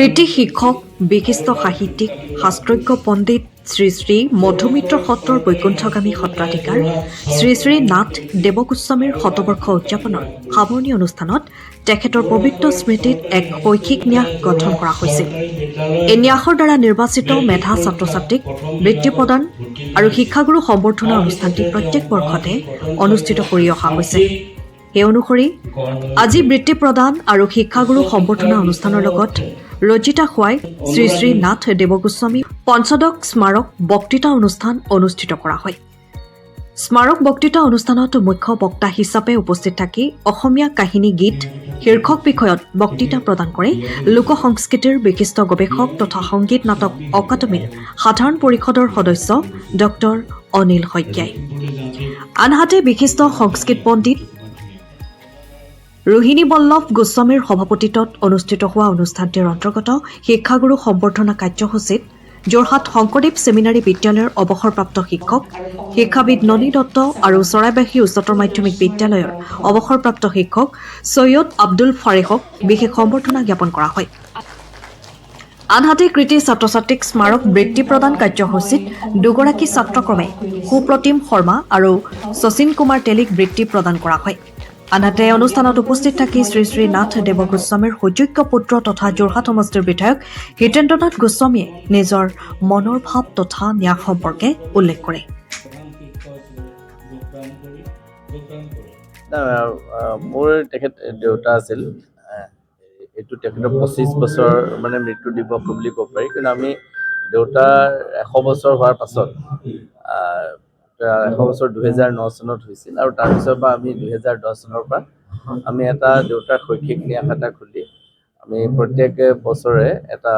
কৃতি শিক্ষক বিশিষ্ট সাহিত্যিক শাস্ত্ৰজ্ঞ পণ্ডিত শ্ৰী শ্ৰী মধুমিত্ৰ সত্ৰৰ বৈকুণ্ঠগামী সত্ৰাধিকাৰ শ্ৰী শ্ৰী নাথ দেৱগোস্বামীৰ শতবৰ্ষ উদযাপনৰ সামৰণি অনুষ্ঠানত তেখেতৰ পবিত্ৰ স্মৃতিত এক শৈক্ষিক ন্যাস গঠন কৰা হৈছিল। এই ন্যাসৰ দ্বাৰা নিৰ্বাচিত মেধা ছাত্ৰ ছাত্ৰীক বৃত্তি প্ৰদান আৰু শিক্ষাগুৰু সম্বৰ্ধনা অনুষ্ঠানটি প্ৰত্যেক বৰ্ষতে অনুষ্ঠিত কৰি অহা হৈছে। এই অনুসৰি আজি বৃত্তি প্ৰদান আৰু শিক্ষাগুৰু সম্বৰ্ধনা অনুষ্ঠানৰ লগত ৰজিতা খোৱাই শ্ৰী শ্ৰী নাথ দেৱগোস্বামী পঞ্চদশ স্মাৰক বক্তৃতা অনুষ্ঠান অনুষ্ঠিত কৰা হয়। স্মাৰক বক্তৃতা অনুষ্ঠানত মুখ্য বক্তা হিচাপে উপস্থিত থাকি অসমীয়া কাহিনী গীত শীৰ্ষক বিষয়ত বক্তৃতা প্ৰদান কৰে লোক সংস্কৃতিৰ বিশিষ্ট গৱেষক তথা সংগীত নাটক অকাডেমীৰ সাধাৰণ পৰিষদৰ সদস্য ডক্টৰ অনিল শইকীয়াই। আনহাতে বিশিষ্ট সংস্কৃত পণ্ডিত ৰোহিণী বল্লভ গোস্বামীৰ সভাপতিত্বত অনুষ্ঠিত হোৱা অনুষ্ঠানটিৰ অন্তৰ্গত শিক্ষাগুৰু সম্বৰ্ধনা কাৰ্যসূচীত যোৰহাট শংকৰদেৱ ছেমিনাৰী বিদ্যালয়ৰ অৱসৰপ্ৰাপ্ত শিক্ষক শিক্ষাবিদ ননী দত্ত আৰু চৰাইবাহী উচ্চতৰ মাধ্যমিক বিদ্যালয়ৰ অৱসৰপ্ৰাপ্ত শিক্ষক সৈয়দ আব্দুল ফাৰিহক বিশেষ সম্বৰ্ধনা জ্ঞাপন কৰা হয়। আনহাতে কৃতি ছাত্ৰ ছাত্ৰীক স্মাৰক বৃত্তি প্ৰদান কাৰ্যসূচীত দুগৰাকী ছাত্ৰক্ৰমে সুপ্ৰতিম শৰ্মা আৰু শচীন কুমাৰ তেলীক বৃত্তি প্ৰদান কৰা হয়। আনহাতে অনুষ্ঠানত উপস্থিত থাকি শ্ৰী শ্ৰী নাথ দেৱগোস্বামীৰ সুযোগ্য পুত্ৰ তথা যোৰহাট সমষ্টিৰ বিধায়ক হিতেন্দ্ৰনাথ গোস্বামীয়ে নিজৰ মনৰ ভাৱ তথা ন্যাস সম্পৰ্কে উল্লেখ কৰে। মোৰ তেখেত দেউতা আছিল, এইটো তেখেতৰ 25 বছৰ মানে মৃত্যু দিৱস বুলি ক'ব পাৰি। কিন্তু আমি দেউতাৰ 100 বছৰ হোৱাৰ পাছত 100 বছৰ 2009 চনত হৈছিল আৰু তাৰপিছৰ পৰা আমি 2010 চনৰ পৰা আমি এটা দেউতাৰ শৈক্ষিক ন্যাস এটা খুলি আমি প্ৰত্যেক বছৰে এটা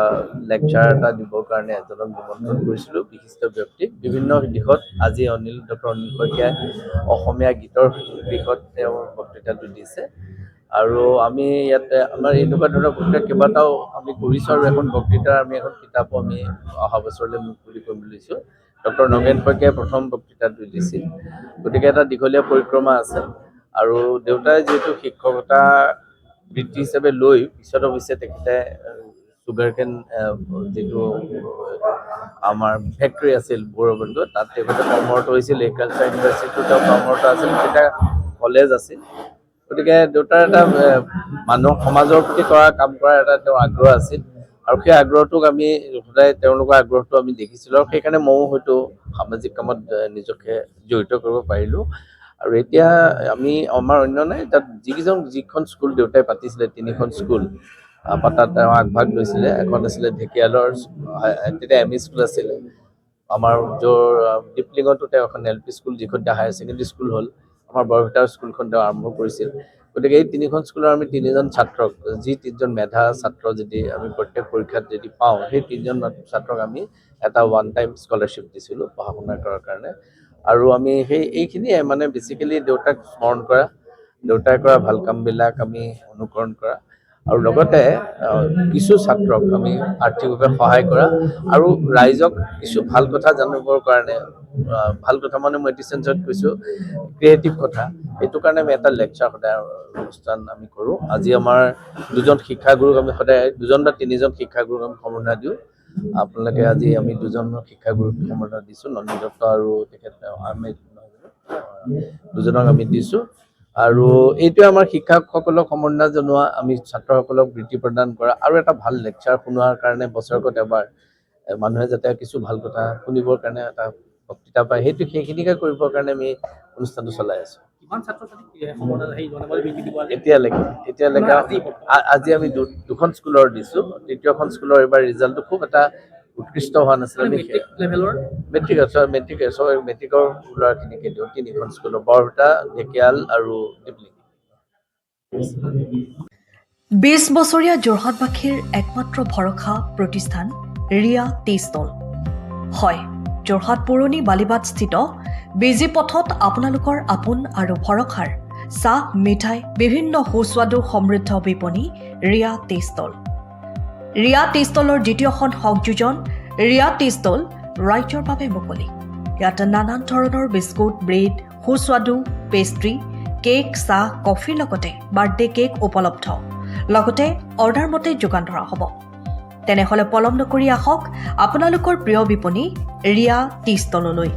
লেকচাৰ এটা দিবৰ কাৰণে এজনক নিমন্ত্ৰণ কৰিছিলোঁ, বিশিষ্ট ব্যক্তিক বিভিন্ন দিশত। আজি ডক্টৰ অনিল শইকীয়াই অসমীয়া গীতৰ দিশত তেওঁৰ বক্তৃতাটো দিছে আৰু আমি ইয়াতে আমাৰ এনেকুৱা ধৰণৰ বক্তৃতা কেইবাটাও আমি কৰিছোঁ আৰু এখন বক্তৃতাৰ আমি এখন কিতাপো আমি অহা বছৰলৈ মুকলি কৰিম বুলিছোঁ। ডক্টৰ নগেন শইকীয়াই প্ৰথম বক্তৃতাটো দিছিল। গতিকে এটা দীঘলীয়া পৰিক্ৰমা আছে আৰু দেউতাই যিহেতু শিক্ষকতা বৃত্তি হিচাপে লৈ পিছত অৱশ্যে তেখেতে চুগাৰ কেন যিটো আমাৰ ফেক্টৰী আছিল বৰবন্ধু, তাত তেখেতে কৰ্মৰত হৈছিল। এগ্ৰিকালচাৰ ইউনিভাৰ্চিটিটো তেওঁ কৰ্মৰত আছিল, তেতিয়া কলেজ আছিল। গতিকে দেউতাৰ এটা মানুহক সমাজৰ প্ৰতি কাম কৰাৰ এটা তেওঁৰ আগ্ৰহ আছিল আৰু সেই আগ্ৰহটোক আমি সদায় তেওঁলোকৰ আগ্ৰহটো আমি দেখিছিলোঁ আৰু সেইকাৰণে ময়ো হয়তো সামাজিক কামত নিজকে জড়িত কৰিব পাৰিলোঁ। আৰু এতিয়া আমি আমাৰ অন্য নাই, তাত যিখন স্কুল দেউতাই পাতিছিলে 3খন স্কুল পাতাত তেওঁ আগভাগ লৈছিলে। এখন আছিলে ঢেকিয়ালৰ, তেতিয়া এম ই স্কুল আছিলে। আমাৰ ডিপলিঙতো তেওঁ এখন LP স্কুল, যিখন এতিয়া হায়াৰ ছেকেণ্ডেৰী স্কুল হ'ল। আমাৰ বৰপেটাৰ স্কুলখন তেওঁ আৰম্ভ কৰিছিল। গতিকে এই 3খন স্কুলৰ আমি 3জন ছাত্ৰক, যি 3জন মেধা ছাত্ৰ যদি আমি প্ৰত্যেক পৰীক্ষাত যদি পাওঁ, সেই 3জন ছাত্ৰক আমি এটা ওৱান টাইম স্কলাৰশ্বিপ দিছিলোঁ পঢ়া শুনা কৰাৰ কাৰণে। আৰু আমি এইখিনিয়ে মানে বেচিকেলি দেউতাক স্মৰণ কৰা, দেউতাই কৰা ভাল কামবিলাক আমি অনুকৰণ কৰা আৰু লগতে কিছু ছাত্ৰক আমি আৰ্থিকভাৱে সহায় কৰা আৰু ৰাইজক কিছু ভাল কথা জানিবৰ কাৰণে, ভাল কথা মানে মই এইটো চেঞ্চত কৈছোঁ ক্ৰিয়েটিভ কথা, সেইটো কাৰণে আমি এটা লেকচাৰ সদায় অনুষ্ঠান আমি কৰোঁ। আজি আমাৰ 2জন শিক্ষাগুৰুক আমি সদায় 2জন বা 3জন শিক্ষাগুৰুক আমি সম্বৰ্ধনা দিওঁ। আপোনালোকে আজি আমি 2জন শিক্ষাগুৰুক সম্বৰ্ধনা দিছোঁ, ননী দত্ত আৰু তেখেত আহমেদ, 2জনক আমি দিছোঁ। আৰু এইটোৱে আমাৰ শিক্ষকসকলক সম্বৰ্ধনা জনোৱা, আমি ছাত্ৰসকলক বৃত্তি প্ৰদান কৰা আৰু এটা ভাল লেকচাৰ শুনোৱাৰ কাৰণে বছৰেকত এবাৰ মানুহে যাতে কিছু ভাল কথা শুনিবৰ কাৰণে এটা বক্তৃতা পায়, সেইখিনিকে কৰিবৰ কাৰণে আমি অনুষ্ঠানটো চলাই আছোঁ। এতিয়ালৈকে আজি আমি 2খন স্কুলৰ দিছোঁ। 3খন স্কুলৰ এইবাৰ ৰিজাল্টটো খুব এটা উৎকৃষ্ট হোৱা নাছিলে। মেট্ৰিকৰ ল'ৰাখিনিকে দিওঁ 3খন স্কুলৰ, বৰপেটা, ঢেকিয়াল আৰু ডিপলিং। 20 বছৰীয়া যোৰহাটবাসীৰ একমাত্ৰ ভৰসা প্ৰতিষ্ঠান ৰিয়া টি ষ্টল। হয়, যোৰহাট পুৰণি বালিবাট স্থিত বিজি পথত আপোনালোকৰ আপোন আৰু ভৰসাৰ চাহ, মিঠাই, বিভিন্ন সুস্বাদু সমৃদ্ধ বিপণী Riya tea stall. Riya tea ষ্টলৰ দ্বিতীয়খন সংযোজন ৰিয়া টি ষ্টল ৰাইজৰ বাবে মুকলি। ইয়াত নানান ধৰণৰ বিস্কুট, ব্ৰেড, সুস্বাদু পেষ্ট্ৰি, কেক, চাহ, কফিৰ লগতে বাৰ্থডে কেক উপলব্ধ। লগতে অৰ্ডাৰ মতে যোগান ধৰা হ'ব। তেনেহ'লে পলম নকৰি আহক আপোনালোকৰ প্ৰিয় বিপণী ৰিয়া টি ষ্টললৈ।